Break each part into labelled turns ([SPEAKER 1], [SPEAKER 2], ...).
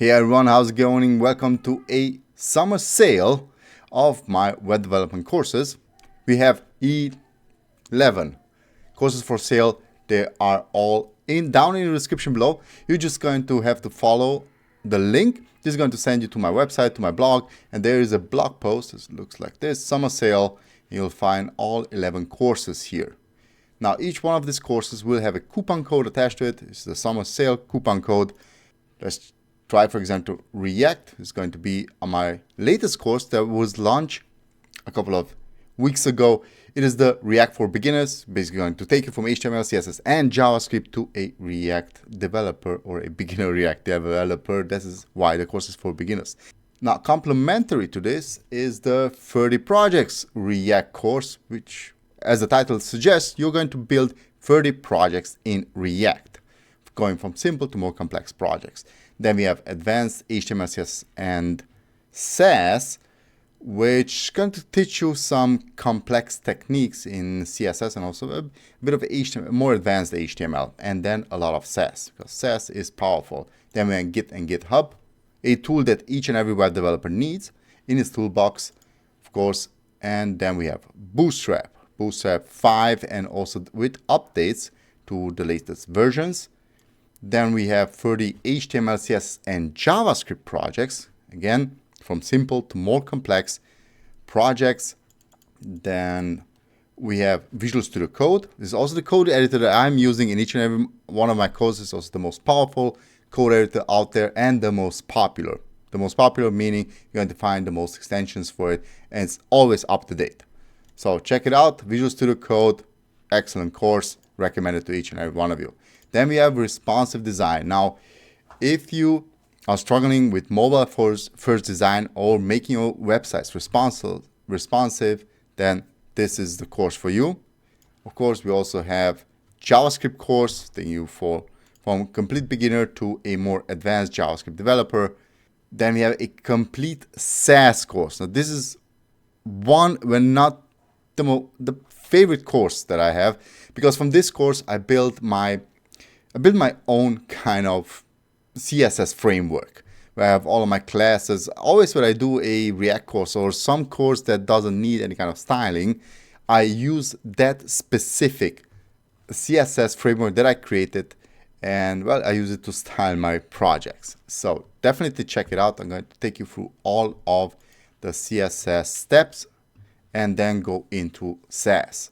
[SPEAKER 1] Hey everyone, how's it going? Welcome to a summer sale of my web development courses. We have 11 courses for sale. They are all down in the description below. You're just going to have to follow the link. This is going to send you to my website, to my blog, and there is a blog post. It looks like this, summer sale. You'll find all 11 courses here. Now, each one of these courses will have a coupon code attached to it. It's the summer sale coupon code. Let's try, for example, React. Is going to be on my latest course that was launched a couple of weeks ago. It is the React for Beginners, basically going to take you from HTML, CSS, and JavaScript to a React developer or a beginner React developer. This is why the course is for beginners. Now, complementary to this is the 30 projects React course, which, as the title suggests, you're going to build 30 projects in React, going from simple to more complex projects. Then we have advanced HTML, CSS, and Sass, which is going to teach you some complex techniques in CSS and also a bit of HTML, more advanced HTML, and then a lot of Sass, because Sass is powerful. Then we have Git and GitHub, a tool that each and every web developer needs in his toolbox, of course. And then we have Bootstrap 5, and also with updates to the latest versions. Then we have 30 HTML, CSS, and JavaScript projects, again, from simple to more complex projects. Then we have Visual Studio Code. This is also the code editor that I'm using in each and every one of my courses. It's also the most powerful code editor out there and the most popular. The most popular meaning you're going to find the most extensions for it, and it's always up to date. So check it out, Visual Studio Code, excellent course, recommended to each and every one of you. Then we have responsive design. Now, if you are struggling with mobile first design or making your websites responsive, then this is the course for you. Of course, we also have JavaScript course, taking you from complete beginner to a more advanced JavaScript developer. Then we have a complete Sass course. Now, this is one, when not the favorite course that I have, because from this course I built my own kind of CSS framework where I have all of my classes. Always when I do a React course or some course that doesn't need any kind of styling, I use that specific CSS framework that I created, and well, I use it to style my projects. So definitely check it out. I'm going to take you through all of the CSS steps and then go into Sass.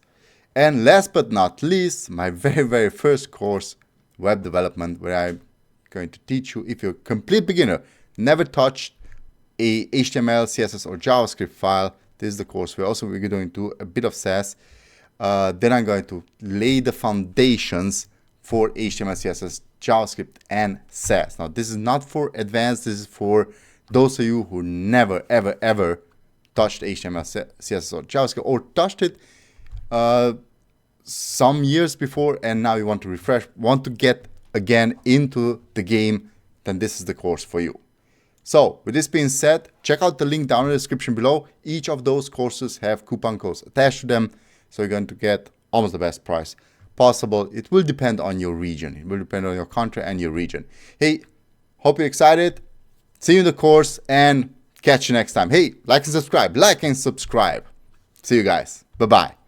[SPEAKER 1] And last but not least, my very first course, web development, where I'm going to teach you, if you're a complete beginner, never touched a HTML, CSS, or JavaScript file, this is the course where also we're going to do a bit of Sass. Then I'm going to lay the foundations for HTML, CSS, JavaScript, and Sass. Now, this is not for advanced. This is for those of you who never, ever touched HTML, CSS, or JavaScript, or touched it some years before, and now you want to refresh, want to get again into the game, then this is the course for you. So with this being said, check out the link down in the description below. Each of those courses have coupon codes attached to them, so you're going to get almost the best price possible. It will depend on your region. It will depend on your country and your region. Hey, hope you're excited. See you in the course and catch you next time. Hey, like and subscribe. See you guys. Bye-bye.